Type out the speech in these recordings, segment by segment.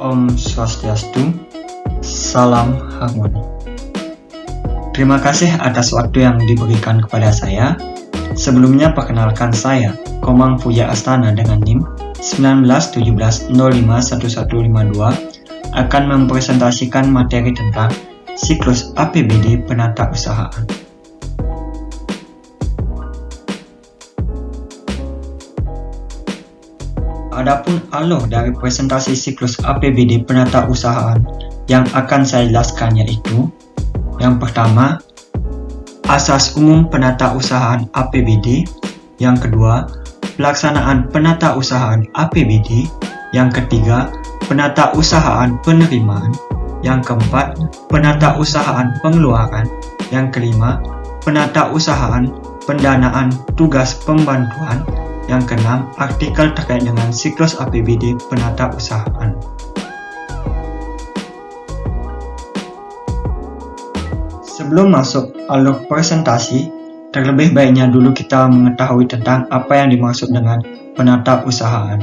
Om Swastiastu, Salam Harmoni. Terima kasih atas waktu yang diberikan kepada saya. Sebelumnya perkenalkan saya, Komang Puja Astana dengan NIM 1917051152 akan mempresentasikan materi tentang siklus APBD penata usahaan. Adapun alur dari presentasi siklus APBD penata usahaan yang akan saya jelaskan yaitu: yang pertama, asas umum penata usahaan APBD; yang kedua, pelaksanaan penata usahaan APBD; yang ketiga, penata usahaan penerimaan; yang keempat, penata usahaan pengeluaran; yang kelima, penata usahaan pendanaan tugas pembantuan; yang keenam, artikel terkait dengan siklus APBD penata usahaan. Sebelum masuk alur presentasi, terlebih baiknya dulu kita mengetahui tentang apa yang dimaksud dengan penata usahaan.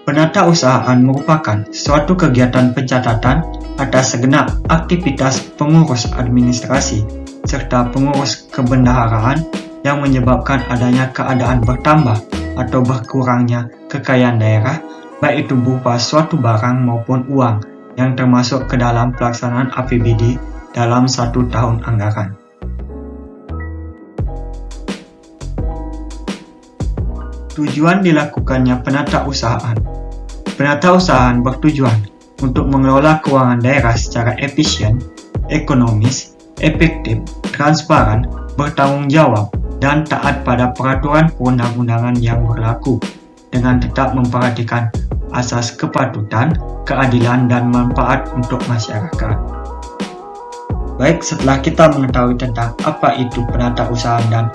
Penata usahaan merupakan suatu kegiatan pencatatan atas segenap aktivitas pengurus administrasi serta pengurus kebendaharaan yang menyebabkan adanya keadaan bertambah atau berkurangnya kekayaan daerah, baik itu berupa suatu barang maupun uang yang termasuk ke dalam pelaksanaan APBD dalam satu tahun anggaran. Tujuan dilakukannya penata usahaan. Penata usahaan bertujuan untuk mengelola keuangan daerah secara efisien, ekonomis, efektif, transparan, bertanggung jawab, dan taat pada peraturan perundang-undangan yang berlaku, dengan tetap memperhatikan asas kepatutan, keadilan, dan manfaat untuk masyarakat. Baik, setelah kita mengetahui tentang apa itu penata usahaan dan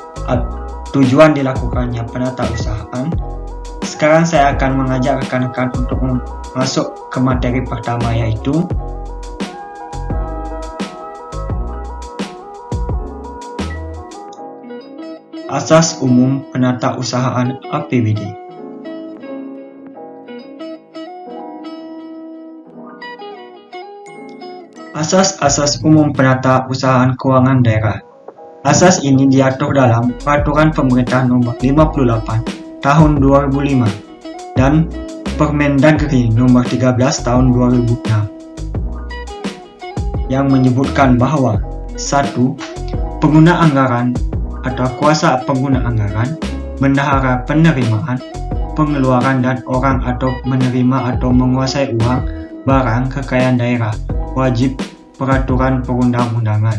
tujuan dilakukannya penata usahaan, sekarang saya akan mengajak rekan-rekan untuk masuk ke materi pertama, yaitu asas umum penata usahaan APBD. Asas-asas umum penata usahaan keuangan daerah. Asas ini diatur dalam Peraturan Pemerintah Nomor 58 Tahun 2005 dan Permendagri Nomor 13 Tahun 2006 yang menyebutkan bahwa 1. Pengguna anggaran atau kuasa pengguna anggaran, bendahara penerimaan, pengeluaran, dan orang atau menerima atau menguasai uang, barang, kekayaan daerah, wajib peraturan perundang-undangan.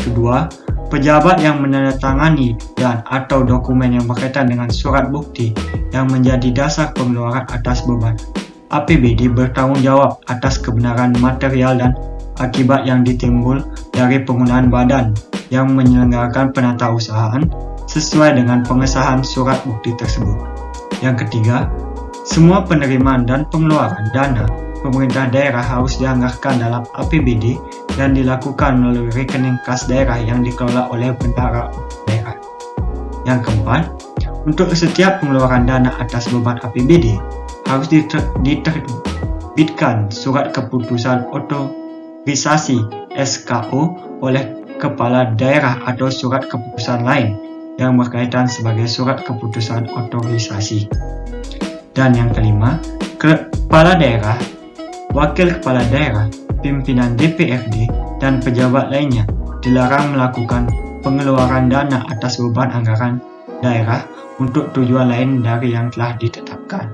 Kedua, pejabat yang menandatangani dan atau dokumen yang berkaitan dengan surat bukti yang menjadi dasar pengeluaran atas beban APBD bertanggung jawab atas kebenaran material dan akibat yang ditimbul dari penggunaan badan yang menyelenggarakan penata usahaan sesuai dengan pengesahan surat bukti tersebut. Yang ketiga, semua penerimaan dan pengeluaran dana pemerintah daerah harus dianggarkan dalam APBD dan dilakukan melalui rekening kas daerah yang dikelola oleh bendahara daerah. Yang keempat, untuk setiap pengeluaran dana atas beban APBD harus diterbitkan surat keputusan otorisasi SKO oleh kepala daerah atau surat keputusan lain yang berkaitan sebagai surat keputusan otorisasi. Dan yang kelima, kepala daerah, wakil kepala daerah, pimpinan DPRD, dan pejabat lainnya dilarang melakukan pengeluaran dana atas beban anggaran daerah untuk tujuan lain dari yang telah ditetapkan.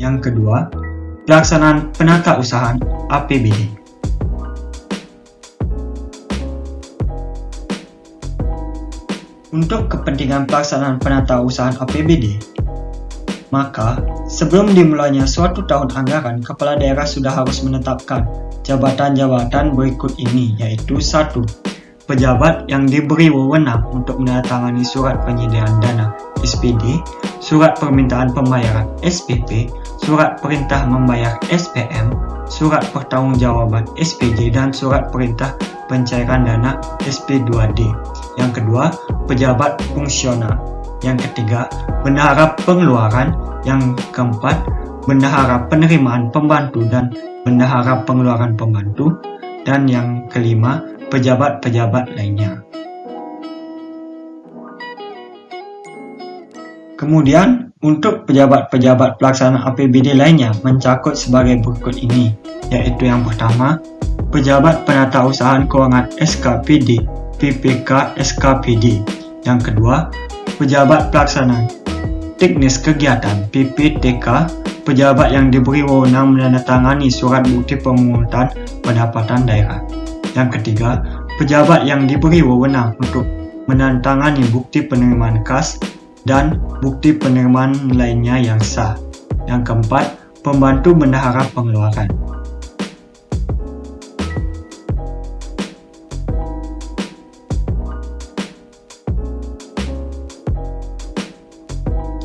Yang kedua, pelaksanaan penata usahaan APBD. Untuk kepentingan pelaksanaan penata usahaan APBD, maka sebelum dimulainya suatu tahun anggaran, kepala daerah sudah harus menetapkan jabatan-jabatan berikut ini, yaitu 1. Pejabat yang diberi wewenang untuk menandatangani surat penyediaan dana SPD, surat permintaan pembayaran SPP, surat perintah membayar SPM, surat pertanggungjawaban SPJ, dan surat perintah pencairan dana SP2D. Yang kedua, pejabat fungsional Yang ketiga, bendahara pengeluaran. Yang keempat, bendahara penerimaan pembantu dan bendahara pengeluaran pembantu. Dan yang kelima, pejabat-pejabat lainnya. Kemudian, untuk pejabat-pejabat pelaksana APBD lainnya mencakup sebagai berikut ini, yaitu yang pertama, pejabat penatausahaan keuangan SKPD, PPK SKPD. Yang kedua, pejabat pelaksana teknis kegiatan PPTK, pejabat yang diberi wewenang menandatangani surat bukti pemungutan pendapatan daerah. Yang ketiga, pejabat yang diberi wewenang untuk menandatangani bukti penerimaan kas dan bukti penerimaan lainnya yang sah. Yang keempat, pembantu bendahara pengeluaran.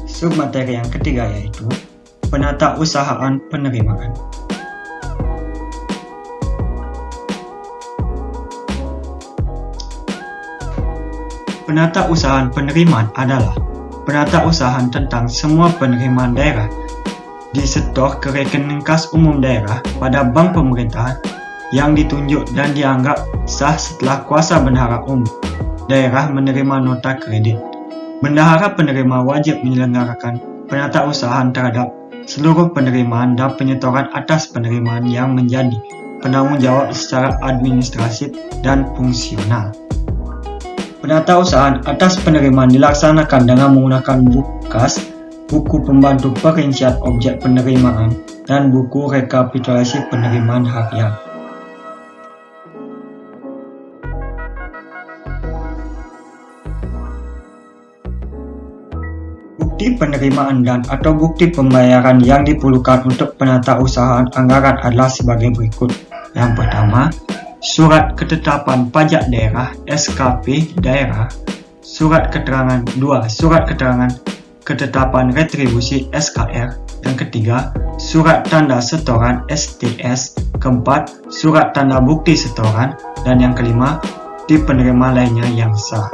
Submateri yang ketiga yaitu penatausahaan penerimaan. Penatausahaan penerimaan adalah penatausahaan tentang semua penerimaan daerah disetor ke rekening kas umum daerah pada bank pemerintahan yang ditunjuk dan dianggap sah setelah kuasa bendahara umum daerah menerima nota kredit. Bendahara penerima wajib menyelenggarakan penatausahaan terhadap seluruh penerimaan dan penyetoran atas penerimaan yang menjadi penanggung jawab secara administratif dan fungsional. Penatausahaan atas penerimaan dilaksanakan dengan menggunakan buku kas, buku pembantu perincian objek penerimaan, dan buku rekapitulasi penerimaan harian. Bukti penerimaan dan atau bukti pembayaran yang diperlukan untuk penatausahaan anggaran adalah sebagai berikut. Yang pertama, surat ketetapan pajak daerah SKP daerah. Surat keterangan ketetapan retribusi SKR. Yang ketiga, surat tanda setoran STS. Keempat, surat tanda bukti setoran. Dan yang kelima, bukti penerimaan lainnya yang sah.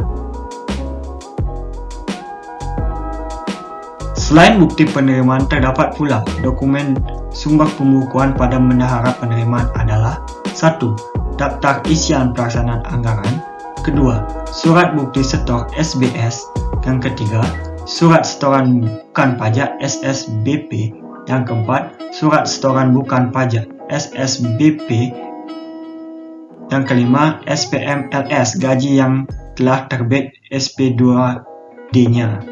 Selain bukti penerimaan, terdapat pula dokumen sumber pembukuan pada bendahara penerimaan adalah 1. Daftar isian pelaksanaan anggaran. Kedua, surat bukti setor SBS. Yang ketiga, surat setoran bukan pajak SSBP. Yang keempat, surat setoran bukan pajak SSBP. Yang kelima, SPMLS, gaji yang telah terbit SP2D-nya.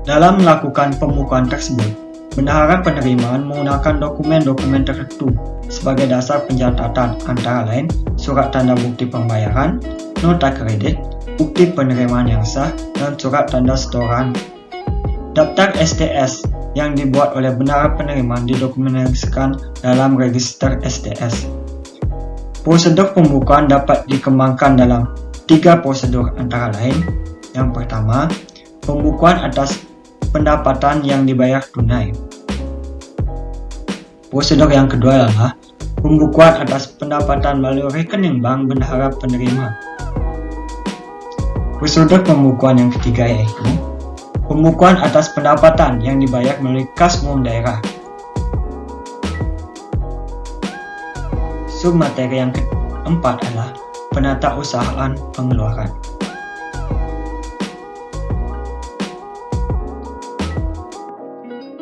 Dalam melakukan pembukuan tersebut, bendahara penerimaan menggunakan dokumen-dokumen tertentu sebagai dasar pencatatan, antara lain surat tanda bukti pembayaran, nota kredit, bukti penerimaan yang sah, dan surat tanda setoran. Daftar STS yang dibuat oleh bendahara penerimaan didokumentasikan dalam register STS. Prosedur pembukuan dapat dikembangkan dalam 3 prosedur, antara lain: yang pertama, pembukuan atas pendapatan yang dibayar tunai. Prosedur yang kedua adalah pembukuan atas pendapatan melalui rekening bank bendahara penerima. Prosedur pembukuan yang ketiga yaitu pembukuan atas pendapatan yang dibayar melalui kas umum daerah. Submateri yang keempat adalah penatausahaan pengeluaran.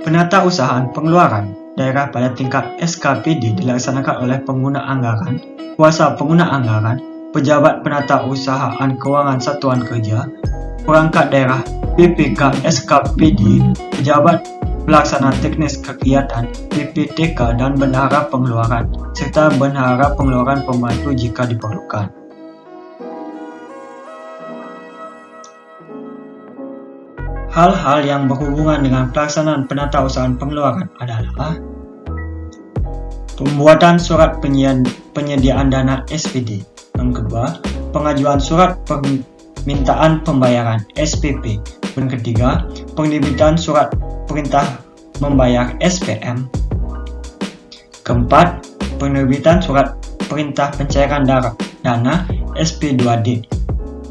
Penatausahaan pengeluaran daerah pada tingkat SKPD dilaksanakan oleh pengguna anggaran, kuasa pengguna anggaran, pejabat penatausahaan keuangan satuan kerja, perangkat daerah PPK SKPD, pejabat pelaksana teknis kegiatan PPTK, dan bendahara pengeluaran, serta bendahara pengeluaran pembantu jika diperlukan. Hal-hal yang berhubungan dengan pelaksanaan penatausahaan pengeluaran adalah pembuatan surat penyediaan dana SPD. Yang kedua, pengajuan surat permintaan pembayaran SPP. Yang ketiga, penerbitan surat perintah membayar SPM. Keempat, penerbitan surat perintah pencairan dana SP2D.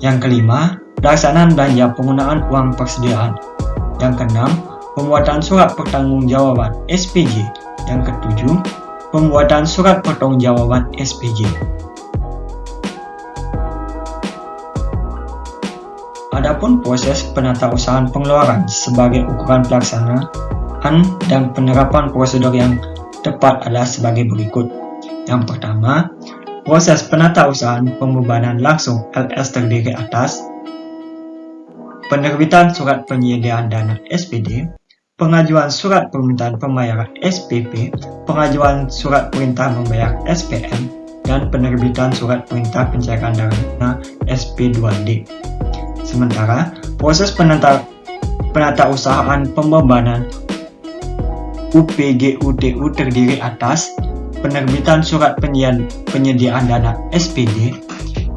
Yang kelima, pelaksanaan belanja penggunaan uang persediaan. Yang keenam, pembuatan surat pertanggungjawaban SPJ. Yang ketujuh, pembuatan surat pertanggungjawaban SPJ. Adapun proses penatausahaan pengeluaran sebagai ukuran pelaksanaan dan penerapan prosedur yang tepat adalah sebagai berikut. Yang pertama, proses penatausahaan pembebanan langsung LS terdiri atas penerbitan surat penyediaan dana SPD, pengajuan surat permintaan pembayaran SPP, pengajuan surat perintah membayar SPM, dan penerbitan surat perintah pencairan dana SP2D. Sementara, proses penatausahaan pembebanan UPGUTU terdiri atas penerbitan surat penyediaan dana SPD,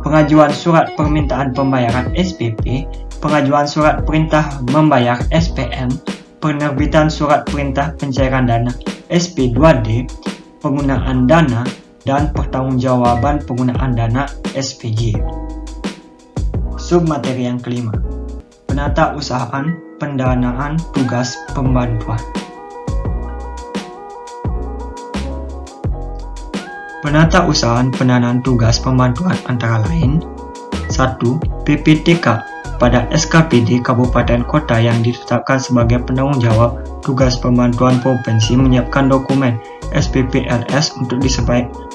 pengajuan surat permintaan pembayaran SPP, pengajuan surat perintah membayar SPM, penerbitan surat perintah pencairan dana SP2D, penggunaan dana, dan pertanggungjawaban penggunaan dana SPJ. Submateri yang kelima, penatausahaan pendanaan tugas pembantuan. Penatausahaan pendanaan tugas pembantuan antara lain 1. PPTK pada SKPD Kabupaten Kota yang ditetapkan sebagai penanggung jawab tugas pembantuan provinsi menyiapkan dokumen SPPLS untuk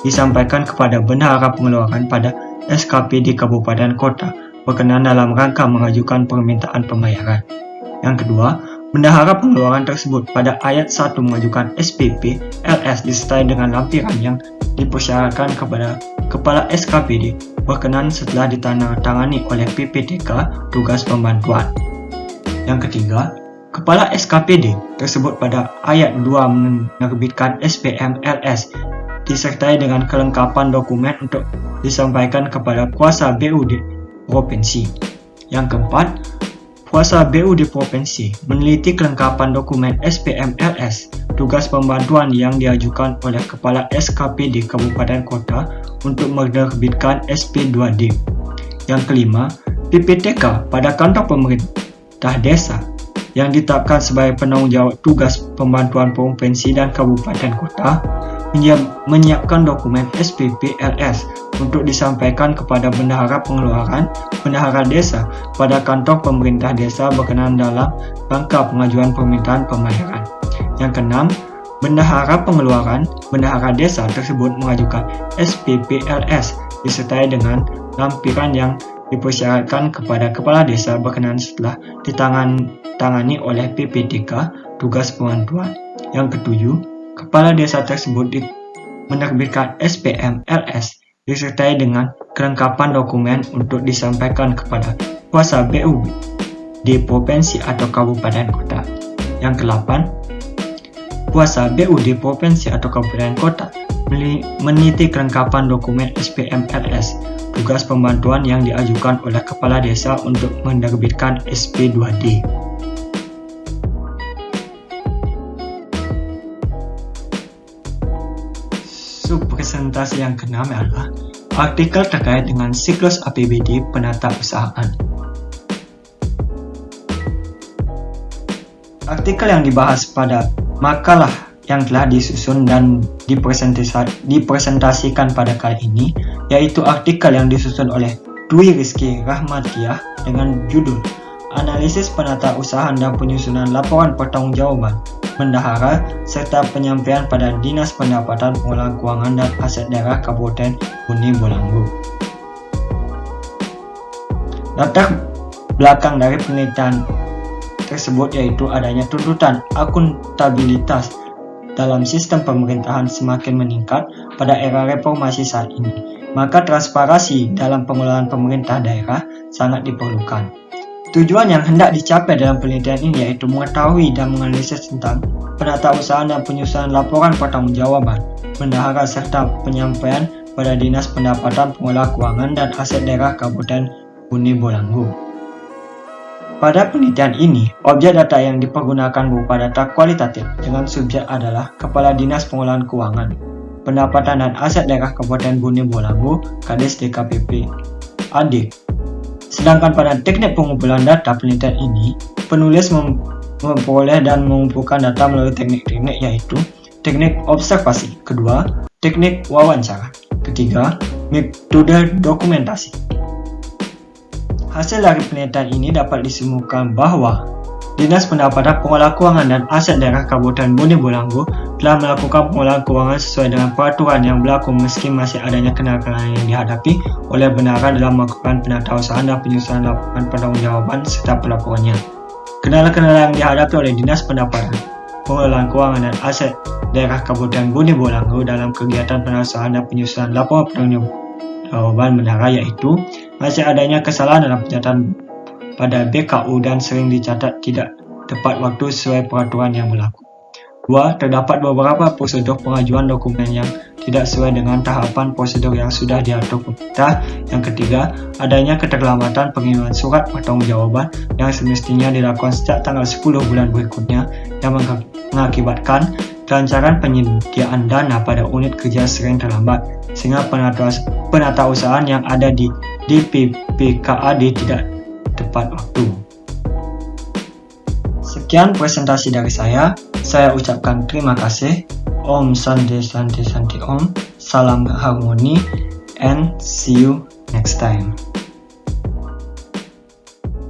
disampaikan kepada bendahara pengeluaran pada SKPD Kabupaten Kota berkenaan dalam rangka mengajukan permintaan pembayaran. Yang kedua, bendahara pengeluaran tersebut pada ayat 1 mengajukan SPP LS disertai dengan lampiran yang dipersyaratkan kepada Kepala SKPD berkenan setelah ditandatangani oleh PPTK tugas pembantuan. Yang ketiga, Kepala SKPD tersebut pada ayat 2 menerbitkan SPM LS disertai dengan kelengkapan dokumen untuk disampaikan kepada kuasa BUD Provinsi. Yang keempat, kuasa BUD Provinsi meneliti kelengkapan dokumen SPM LS tugas pembantuan yang diajukan oleh Kepala SKPD Kabupaten Kota untuk menerbitkan SP2D. Yang kelima, PPTK pada kantor pemerintah desa yang ditetapkan sebagai penanggung jawab tugas pembantuan provinsi dan kabupaten kota menyiapkan dokumen SPP LS untuk disampaikan kepada bendahara pengeluaran, bendahara desa pada kantor pemerintah desa berkenan dalam rangka pengajuan permintaan pembayaran. Yang keenam, bendahara pengeluaran, bendahara desa tersebut mengajukan SPP LS disertai dengan lampiran yang dipersyaratkan kepada kepala desa berkenan setelah ditangani oleh PPTK tugas pembantuan. Yang ketujuh, kepala desa tersebut menerbitkan SPM LS disertai dengan kelengkapan dokumen untuk disampaikan kepada kuasa BUD di provinsi atau kabupaten kota. Yang ke-8, kuasa BUD provinsi atau kabupaten kota meneliti kelengkapan dokumen SPM LS tugas pembantuan yang diajukan oleh kepala desa untuk menerbitkan SP2D. Subpresentasi yang ke-6 adalah artikel terkait dengan siklus APBD penatausahaan. Artikel yang dibahas pada makalah yang telah disusun dan dipresentasikan pada kali ini yaitu artikel yang disusun oleh Dwi Rizky Rahmatiah dengan judul Analisis Penatausahaan dan Penyusunan Laporan Pertanggungjawaban Bendahara serta penyampaian pada Dinas Pendapatan Pengelolaan Keuangan dan Aset Daerah Kabupaten Bone Bolango. Latar belakang dari penelitian tersebut yaitu adanya tuntutan akuntabilitas dalam sistem pemerintahan semakin meningkat pada era reformasi saat ini, maka transparansi dalam pengelolaan pemerintah daerah sangat diperlukan. Tujuan yang hendak dicapai dalam penelitian ini yaitu mengetahui dan menganalisis tentang penatausahaan dan penyusunan laporan pertanggungjawaban bendahara serta penyampaian pada Dinas Pendapatan Pengelola Keuangan dan Aset Daerah Kabupaten Bone Bolango. Pada penelitian ini, objek data yang dipergunakan berupa data kualitatif dengan subjek adalah Kepala Dinas Pengelolaan Keuangan, Pendapatan dan Aset Daerah Kabupaten Bone Bolango, Kades DKPP AD. Sedangkan pada teknik pengumpulan data penelitian ini, penulis memperoleh dan mengumpulkan data melalui teknik-teknik yaitu teknik observasi, kedua, teknik wawancara, ketiga, metode dokumentasi. Hasil dari penelitian ini dapat disimpulkan bahwa Dinas Pendapatan, Pengelolaan Kewangan dan Aset Daerah Kabupaten Bone Bolango telah melakukan pengelolaan keuangan sesuai dengan peraturan yang berlaku meski masih adanya kendala-kendala yang dihadapi oleh benaran dalam melakukan penatausahaan dan penyusunan laporan pertanggungjawaban serta pelaporannya. Kendala-kendala yang dihadapi oleh Dinas Pendapatan, Pengelolaan Kewangan dan Aset Daerah Kabupaten Bone Bolango dalam kegiatan penatausahaan dan penyusunan laporan pertanggungjawaban bendahara yaitu masih adanya kesalahan dalam pencatat pada BKU dan sering dicatat tidak tepat waktu sesuai peraturan yang berlaku. 2. Terdapat beberapa prosedur pengajuan dokumen yang tidak sesuai dengan tahapan prosedur yang sudah diatur pemerintah. Yang ketiga, adanya keterlambatan pengiriman surat pertanggungjawaban yang semestinya dilakukan sejak tanggal 10 bulan berikutnya yang mengakibatkan kelancaran penyediaan dana pada unit kerja sering terlambat, sehingga penatausahaan yang ada di DPPKAD tidak tepat waktu. Sekian presentasi dari saya ucapkan terima kasih. Om Santi Santi Santi Om, salam harmoni, and see you next time.